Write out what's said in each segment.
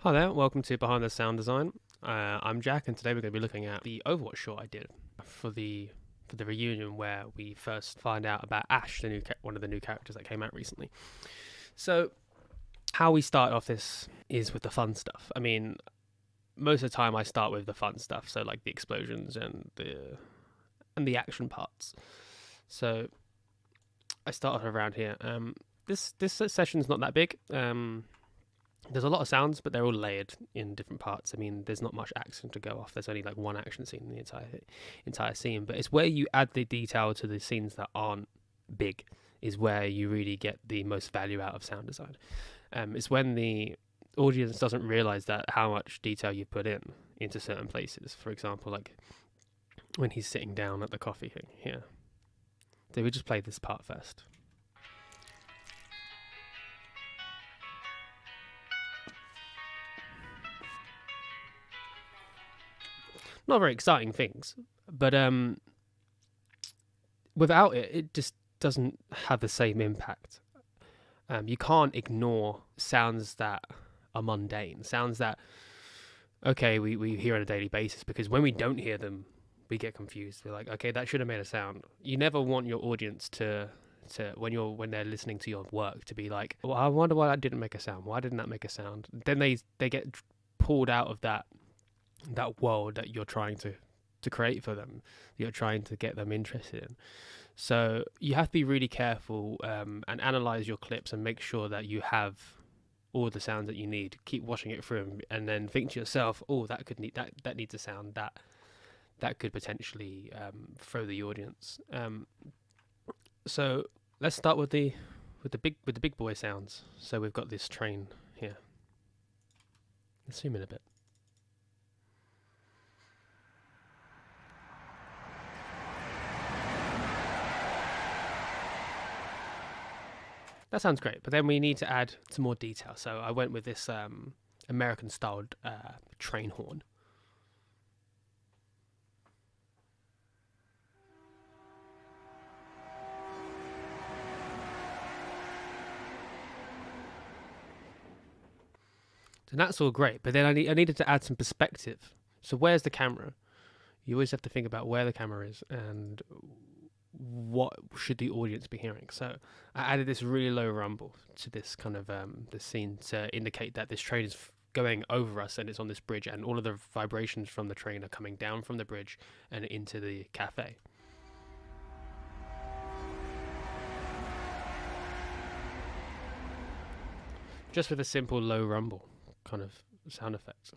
Hi there, welcome to Behind the Sound Design. I'm Jack, and today we're going to be looking at the Overwatch short I did for the reunion where we first find out about Ash, one of the new characters that came out recently. So, how we start off this is with the fun stuff. I mean, most of the time I start with the fun stuff, so like the explosions and the action parts. So, I start off around here. This session's not that big. There's a lot of sounds, but they're all layered in different parts. I mean, there's not much action to go off. There's only like one action scene in the entire scene. But it's where you add the detail to the scenes that aren't big is where you really get the most value out of sound design. It's when the audience doesn't realize that how much detail you put into certain places. For example, like when he's sitting down at the coffee thing here. So we just play this part first. Not very exciting things, but without it, it just doesn't have the same impact. You can't ignore sounds that are mundane, sounds that, okay, we hear on a daily basis, because when we don't hear them, we get confused. We're like, okay, that should have made a sound. You never want your audience to when they're listening to your work to be like, well, I wonder why that didn't make a sound. Why didn't that make a sound? Then they get pulled out of that world that you're trying to create for them, you're trying to get them interested in. So you have to be really careful and analyze your clips and make sure that you have all the sounds that you need. Keep watching it through and then think to yourself, oh, that needs a sound that could potentially throw the audience. So let's start with the big boy sounds. So we've got this train here. Let's zoom in a bit. That sounds great, but then we need to add some more detail. So I went with this American-styled train horn. And that's all great, but then I needed to add some perspective. So where's the camera? You always have to think about where the camera is and what should the audience be hearing. So I added this really low rumble to this kind of the scene to indicate that this train is going over us and it's on this bridge, and all of the vibrations from the train are coming down from the bridge and into the cafe. Just with a simple low rumble kind of sound effect.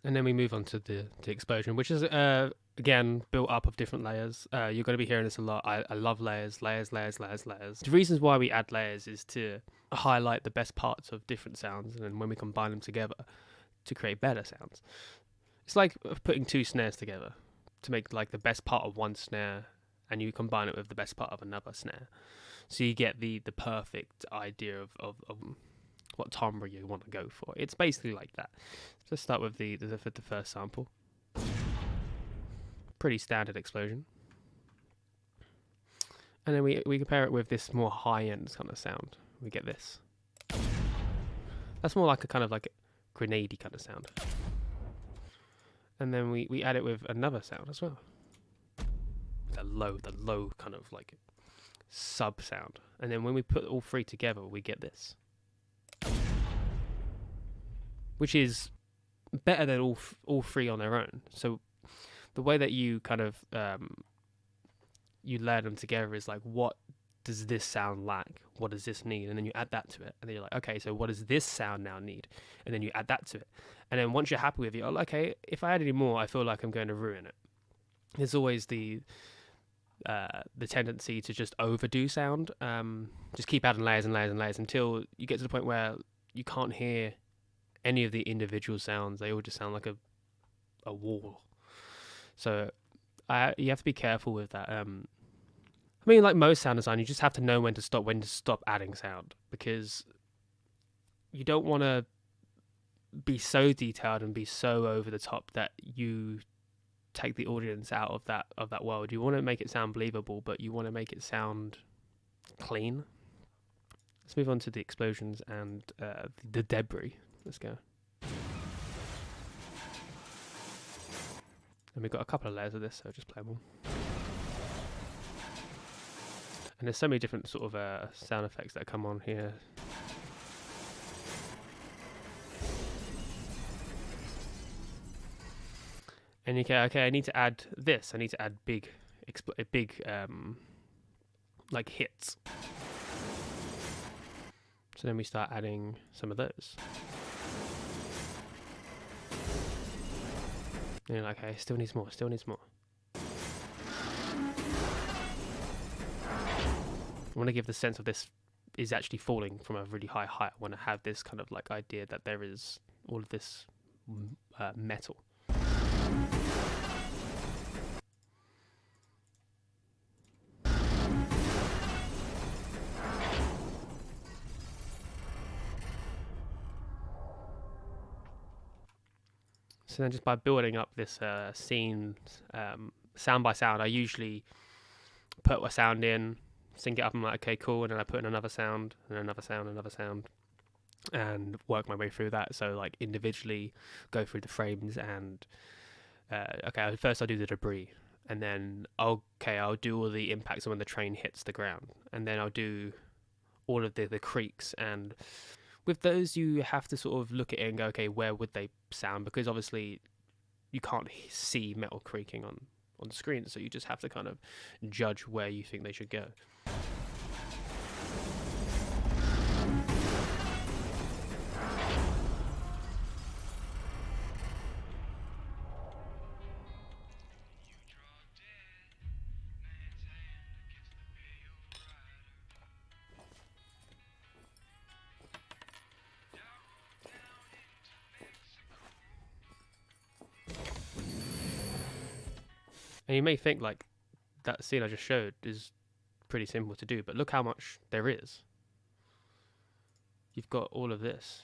And then we move on to the explosion, which is again built up of different layers. You're going to be hearing this a lot. I love layers. The reasons why we add layers is to highlight the best parts of different sounds, and then when we combine them together to create better sounds. It's like putting two snares together to make like the best part of one snare, and you combine it with the best part of another snare, so you get the perfect idea of what timbre you want to go for. It's basically like that. Let's start with the first sample. Pretty standard explosion. And then we compare it with this more high-end kind of sound. We get this. That's more like a kind of like a grenade-y kind of sound. And then we add it with another sound as well. The low kind of like sub sound. And then when we put all three together, we get this, which is better than all three on their own. So the way that you kind of you layer them together is like, what does this sound like? What does this need? And then you add that to it, and then you're like, okay, so what does this sound now need? And then you add that to it, and then once you're happy with it, you're like, okay, if I add any more, I feel like I'm going to ruin it. There's always the tendency to just overdo sound, just keep adding layers and layers and layers until you get to the point where you can't hear any of the individual sounds. They all just sound like a wall. So you have to be careful with that. I mean, like most sound design, you just have to know when to stop adding sound, because you don't want to be so detailed and be so over the top that you take the audience out of that world. You want to make it sound believable, but you want to make it sound clean. Let's move on to the explosions and the debris. Let's go. And we've got a couple of layers of this, so just play them all. And there's so many different sort of sound effects that come on here. And okay, I need to add this. I need to add big like hits. So then we start adding some of those. And you're like, okay, still needs more, still needs more. I want to give the sense of this is actually falling from a really high height. I want to have this kind of like idea that there is all of this metal. So then just by building up this scene sound by sound, I usually put a sound in, sync it up, and I'm like, okay, cool, and then I put in another sound, and another sound, and work my way through that. So like individually go through the frames and okay, first I'll do the debris, and then I'll do all the impacts when the train hits the ground, and then I'll do all of the creaks. And with those, you have to sort of look at it and go, okay, where would they sound? Because obviously you can't see metal creaking on the screen, so you just have to kind of judge where you think they should go. And you may think like that scene I just showed is pretty simple to do, but look how much there is. You've got all of this.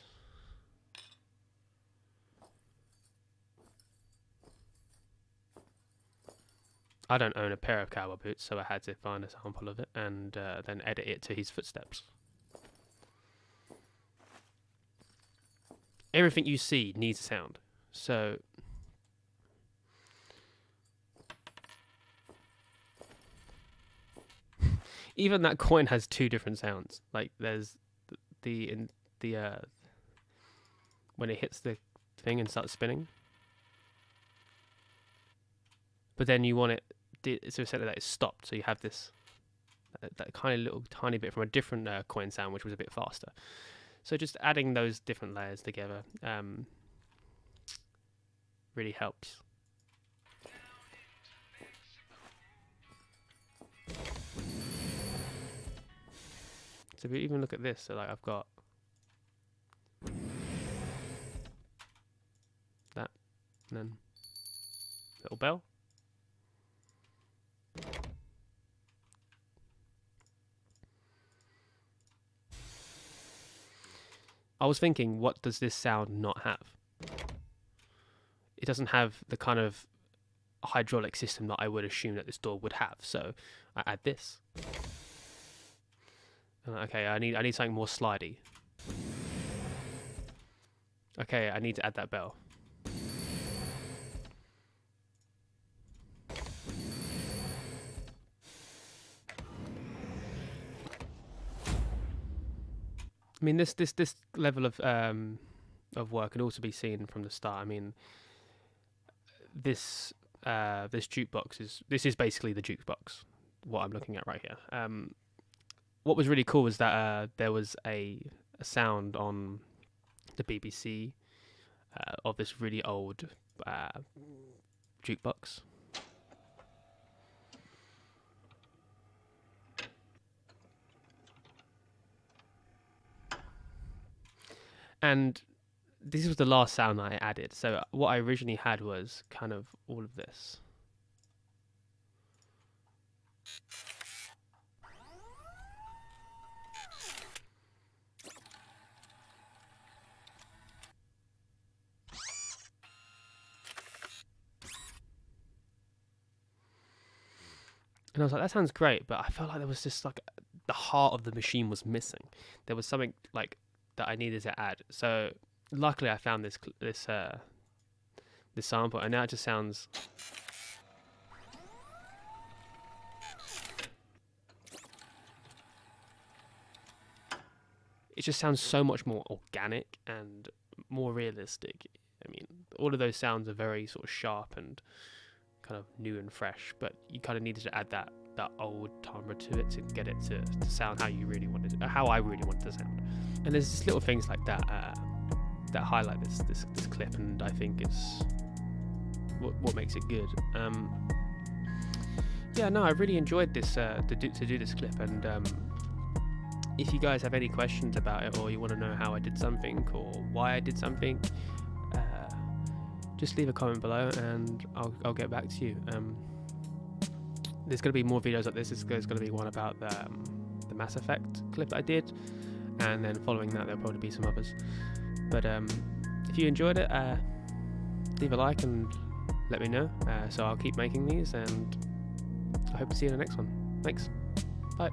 I don't own a pair of cowboy boots, so I had to find a sample of it and then edit it to his footsteps. Everything you see needs a sound. So even that coin has two different sounds. Like there's the when it hits the thing and starts spinning, but then you want it so set that it's stopped. So you have this that kind of little tiny bit from a different coin sound, which was a bit faster. So just adding those different layers together really helps. So if you even look at this, so like I've got that, and then little bell. I was thinking, what does this sound not have? It doesn't have the kind of hydraulic system that I would assume that this door would have. So I add this. Okay, I need something more slidey. Okay, I need to add that bell. I mean, this level of work can also be seen from the start. I mean, this jukebox is basically the jukebox. What I'm looking at right here. What was really cool was that there was a sound on the BBC of this really old jukebox. And this was the last sound that I added. So what I originally had was kind of all of this. And I was like, that sounds great, but I felt like there was just like the heart of the machine was missing. There was something like that I needed to add. So luckily I found this sample, and now it just sounds. It just sounds so much more organic and more realistic. I mean, all of those sounds are very sort of sharp and kind of new and fresh, but you kind of needed to add that old timbre to it to get it to sound how you really wanted it, how I really wanted it to sound. And there's just little things like that that highlight this clip, and I think it's what makes it good. Yeah, no, I really enjoyed this to do this clip, and if you guys have any questions about it, or you want to know how I did something or why I did something, just leave a comment below and I'll get back to you. There's going to be more videos like this. There's going to be one about the Mass Effect clip that I did, and then following that there'll probably be some others. But if you enjoyed it, leave a like and let me know, so I'll keep making these, and I hope to see you in the next one. Thanks. Bye.